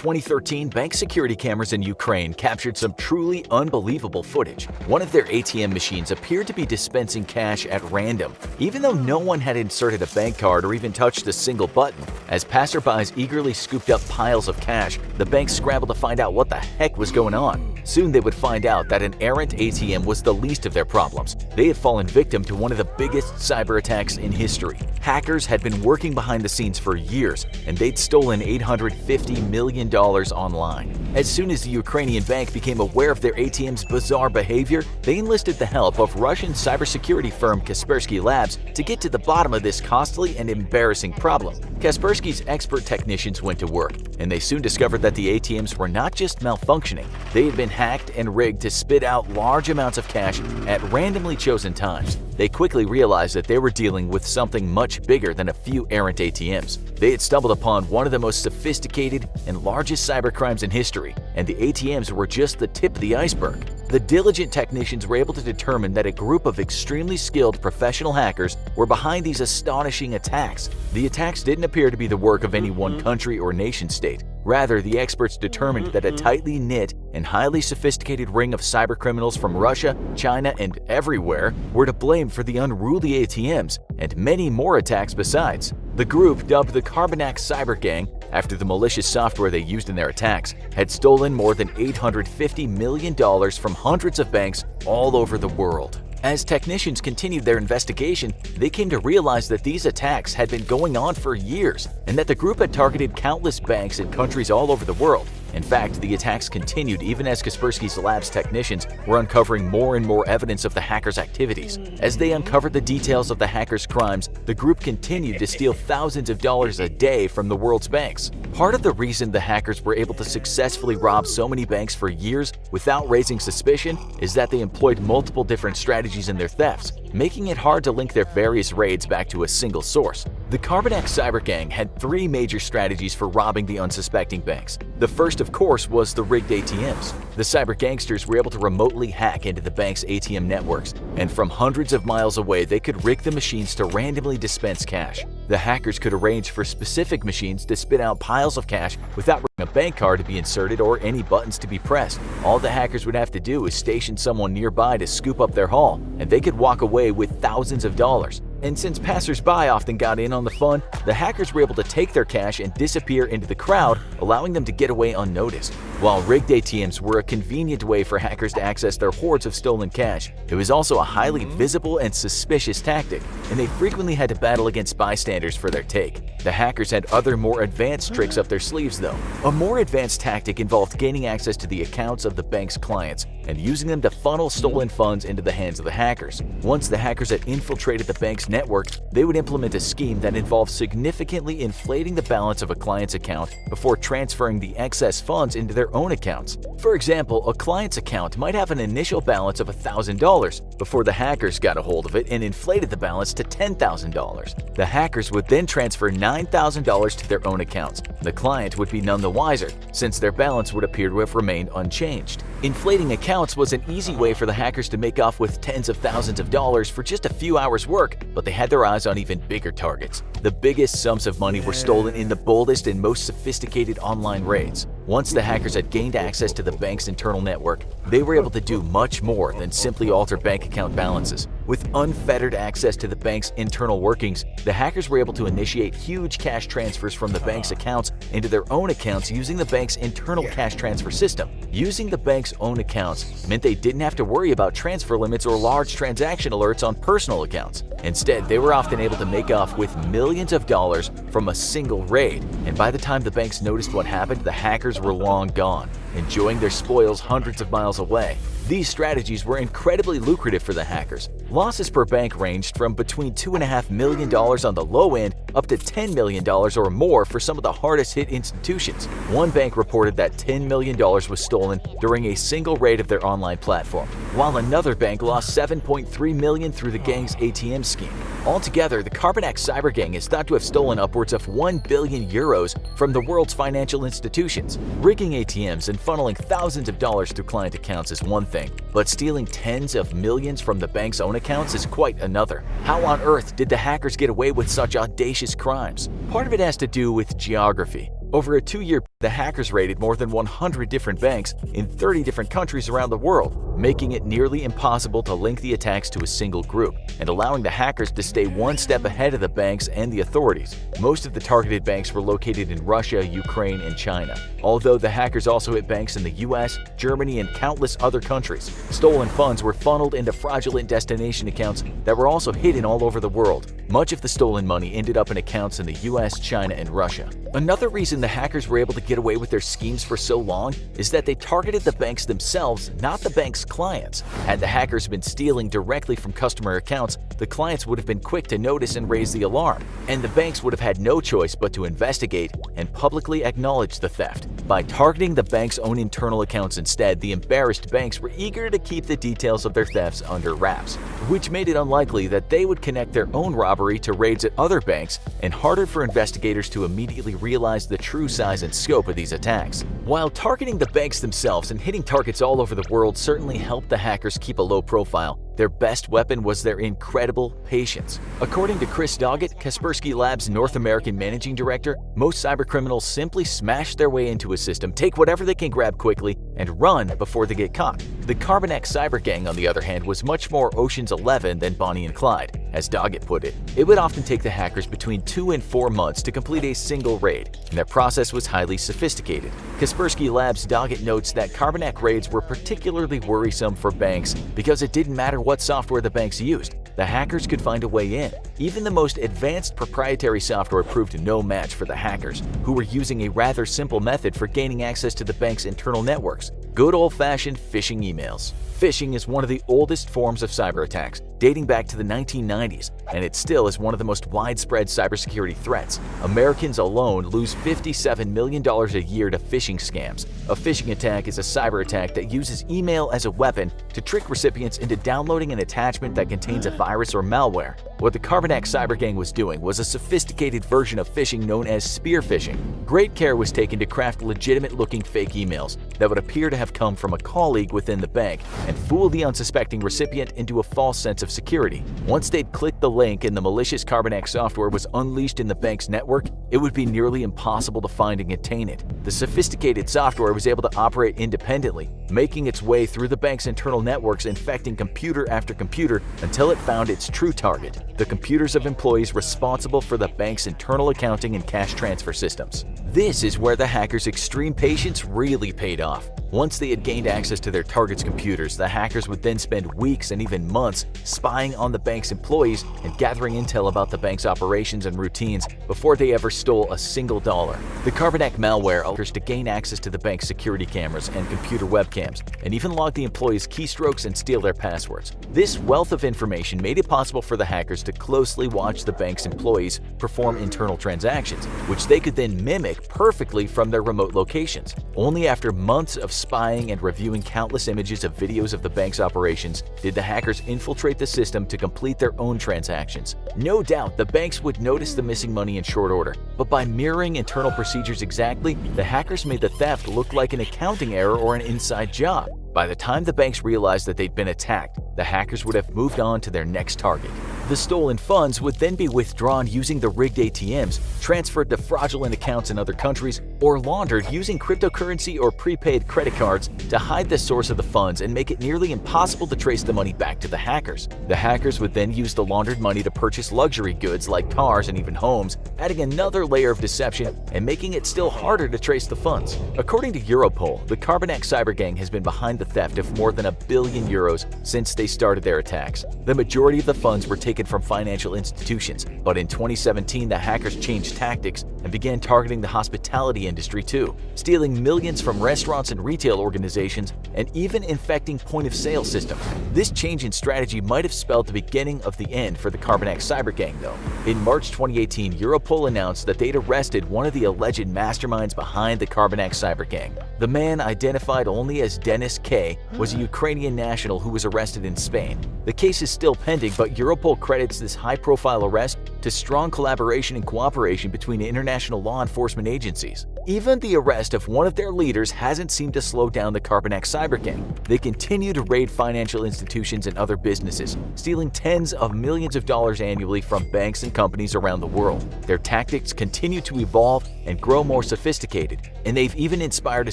2013, bank security cameras in Ukraine captured some truly unbelievable footage. One of their ATM machines appeared to be dispensing cash at random, even though no one had inserted a bank card or even touched a single button. As passerbys eagerly scooped up piles of cash, the banks scrambled to find out what the heck was going on. Soon they would find out that an errant ATM was the least of their problems. They had fallen victim to one of the biggest cyber attacks in history. Hackers had been working behind the scenes for years, and they'd stolen $850 million online. As soon as the Ukrainian bank became aware of their ATM's bizarre behavior, they enlisted the help of Russian cybersecurity firm Kaspersky Labs to get to the bottom of this costly and embarrassing problem. Kaspersky's expert technicians went to work, and they soon discovered that the ATMs were not just malfunctioning, they had been hacked and rigged to spit out large amounts of cash at randomly chosen times. They quickly realized that they were dealing with something much bigger than a few errant ATMs. They had stumbled upon one of the most sophisticated and largest cybercrimes in history, and the ATMs were just the tip of the iceberg. The diligent technicians were able to determine that a group of extremely skilled professional hackers were behind these astonishing attacks. The attacks didn't appear to be the work of any one country or nation-state. Rather, the experts determined that a tightly knit and highly sophisticated ring of cybercriminals from Russia, China, and everywhere were to blame for the unruly ATMs and many more attacks besides. The group, dubbed the Carbanak Cyber Gang, after the malicious software they used in their attacks, had stolen more than $850 million from hundreds of banks all over the world. As technicians continued their investigation, they came to realize that these attacks had been going on for years and that the group had targeted countless banks in countries all over the world. In fact, the attacks continued even as Kaspersky Labs technicians were uncovering more and more evidence of the hackers' activities. As they uncovered the details of the hackers' crimes, the group continued to steal thousands of dollars a day from the world's banks. Part of the reason the hackers were able to successfully rob so many banks for years without raising suspicion is that they employed multiple different strategies in their thefts, making it hard to link their various raids back to a single source. The Carbanak Cyber Gang had three major strategies for robbing the unsuspecting banks. The first, of course, was the rigged ATMs. The cyber gangsters were able to remotely hack into the bank's ATM networks, and from hundreds of miles away they could rig the machines to randomly dispense cash. The hackers could arrange for specific machines to spit out piles of cash without a bank card to be inserted or any buttons to be pressed. All the hackers would have to do is station someone nearby to scoop up their haul, and they could walk away with thousands of dollars. And since passersby often got in on the fun, the hackers were able to take their cash and disappear into the crowd, allowing them to get away unnoticed. While rigged ATMs were a convenient way for hackers to access their hordes of stolen cash, it was also a highly visible and suspicious tactic, and they frequently had to battle against bystanders for their take. The hackers had other more advanced tricks up their sleeves though. A more advanced tactic involved gaining access to the accounts of the bank's clients and using them to funnel stolen funds into the hands of the hackers. Once the hackers had infiltrated the bank's network, they would implement a scheme that involved significantly inflating the balance of a client's account before transferring the excess funds into their own accounts. For example, a client's account might have an initial balance of $1,000 before the hackers got a hold of it and inflated the balance to $10,000. The hackers would then transfer $9,000 to their own accounts. The client would be none the wiser, since their balance would appear to have remained unchanged. Inflating accounts was an easy way for the hackers to make off with tens of thousands of dollars for just a few hours' work, but they had their eyes on even bigger targets. The biggest sums of money were stolen in the boldest and most sophisticated online raids. Once the hackers had gained access to the bank's internal network, they were able to do much more than simply alter bank account balances. With unfettered access to the bank's internal workings, the hackers were able to initiate huge cash transfers from the bank's accounts into their own accounts using the bank's internal cash transfer system. Using the bank's own accounts meant they didn't have to worry about transfer limits or large transaction alerts on personal accounts. Instead, they were often able to make off with millions of dollars from a single raid, and by the time the banks noticed what happened, the hackers were long gone, enjoying their spoils hundreds of miles away. These strategies were incredibly lucrative for the hackers. Losses per bank ranged from between $2.5 million on the low end up to $10 million or more for some of the hardest hit institutions. One bank reported that $10 million was stolen during a single raid of their online platform, while another bank lost $7.3 million through the gang's ATM scheme. Altogether, the Carbanak Cyber Gang is thought to have stolen upwards of 1 billion euros from the world's financial institutions. Rigging ATMs and funneling thousands of dollars through client accounts is one thing, but stealing tens of millions from the bank's own accounts is quite another. How on earth did the hackers get away with such audacious crimes? Part of it has to do with geography. Over a 2-year, the hackers raided more than 100 different banks in 30 different countries around the world, making it nearly impossible to link the attacks to a single group and allowing the hackers to stay one step ahead of the banks and the authorities. Most of the targeted banks were located in Russia, Ukraine, and China, although the hackers also hit banks in the US, Germany, and countless other countries. Stolen funds were funneled into fraudulent destination accounts that were also hidden all over the world. Much of the stolen money ended up in accounts in the US, China, and Russia. Another reason the hackers were able to get away with their schemes for so long is that they targeted the banks themselves, not the bank's clients. Had the hackers been stealing directly from customer accounts, the clients would have been quick to notice and raise the alarm, and the banks would have had no choice but to investigate and publicly acknowledge the theft. By targeting the bank's own internal accounts instead, the embarrassed banks were eager to keep the details of their thefts under wraps, which made it unlikely that they would connect their own robbery to raids at other banks and harder for investigators to immediately realize the true size and scope of these attacks. While targeting the banks themselves and hitting targets all over the world certainly helped the hackers keep a low profile, their best weapon was their incredible patience. According to Chris Doggett, Kaspersky Labs' North American managing director, most cybercriminals simply smash their way into a system, take whatever they can grab quickly, and run before they get caught. The Carbon X cyber gang, on the other hand, was much more Ocean's 11 than Bonnie and Clyde. As Doggett put it, it would often take the hackers between 2 and 4 months to complete a single raid, and their process was highly sophisticated. Kaspersky Labs' Doggett notes that Carbon X raids were particularly worrisome for banks because it didn't matter what software the banks used. The hackers could find a way in. Even the most advanced proprietary software proved no match for the hackers, who were using a rather simple method for gaining access to the bank's internal networks: good old-fashioned phishing emails. Phishing is one of the oldest forms of cyber attacks, dating back to the 1990s, and it still is one of the most widespread cybersecurity threats. Americans alone lose $57 million a year to phishing scams. A phishing attack is a cyber attack that uses email as a weapon to trick recipients into downloading an attachment that contains a virus or malware. What the Carbon X cyber gang was doing was a sophisticated version of phishing known as spear phishing. Great care was taken to craft legitimate-looking fake emails that would appear to have come from a colleague within the bank and fool the unsuspecting recipient into a false sense of security. Once they'd clicked the link and the malicious Carbon X software was unleashed in the bank's network, it would be nearly impossible to find and contain it. The sophisticated software was able to operate independently, making its way through the bank's internal networks, infecting computer after computer until it found its true target: the computers of employees responsible for the bank's internal accounting and cash transfer systems. This is where the hackers' extreme patience really paid off. Once they had gained access to their target's computers, the hackers would then spend weeks and even months spying on the bank's employees and gathering intel about the bank's operations and routines before they ever stole a single dollar. The Carbon X malware allowed to gain access to the bank's security cameras and computer webcams, and even log the employees' keystrokes and steal their passwords. This wealth of information made it possible for the hackers to closely watch the bank's employees perform internal transactions, which they could then mimic perfectly from their remote locations. Only after months of spying and reviewing countless images of videos of the bank's operations did the hackers infiltrate the system to complete their own transactions. No doubt the banks would notice the missing money in short order, but by mirroring internal procedures exactly, the hackers made the theft look like an accounting error or an inside job. By the time the banks realized that they'd been attacked, the hackers would have moved on to their next target. The stolen funds would then be withdrawn using the rigged ATMs, transferred to fraudulent accounts in other countries, or laundered using cryptocurrency or prepaid credit cards to hide the source of the funds and make it nearly impossible to trace the money back to the hackers. The hackers would then use the laundered money to purchase luxury goods like cars and even homes, adding another layer of deception and making it still harder to trace the funds. According to Europol, the Carbon X cyber gang has been behind the theft of more than €1 billion since they started their attacks. The majority of the funds were taken from financial institutions, but in 2017 the hackers changed tactics and began targeting the hospitality industry too, stealing millions from restaurants and retail organizations and even infecting point-of-sale systems. This change in strategy might have spelled the beginning of the end for the Carbon X cyber gang though. In March 2018, Europol announced that they'd arrested one of the alleged masterminds behind the Carbon X cyber gang. The man, identified only as Denis K, was a Ukrainian national who was arrested in Spain. The case is still pending, but Europol credits this high-profile arrest to strong collaboration and cooperation between international law enforcement agencies. Even the arrest of one of their leaders hasn't seemed to slow down the Carbon X cyber gang. They continue to raid financial institutions and other businesses, stealing tens of millions of dollars annually from banks and companies around the world. Their tactics continue to evolve and grow more sophisticated, and they've even inspired a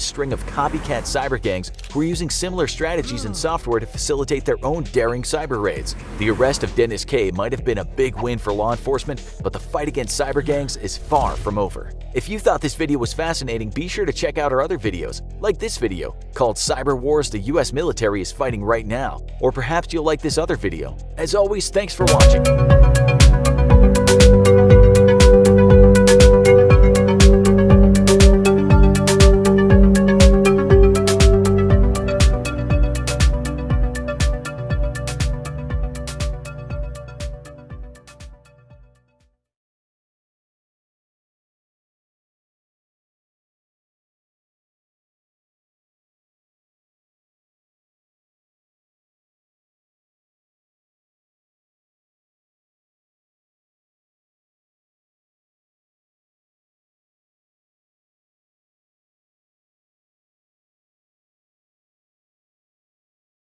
string of copycat cyber gangs who are using similar strategies and software to facilitate their own daring cyber raids. The arrest of Dennis K might have been a big win for law enforcement, but the fight against cyber gangs is far from over. If you thought this video was fascinating, be sure to check out our other videos, like this video called Cyber Wars the US Military is Fighting Right Now, or perhaps you'll like this other video. As always, thanks for watching.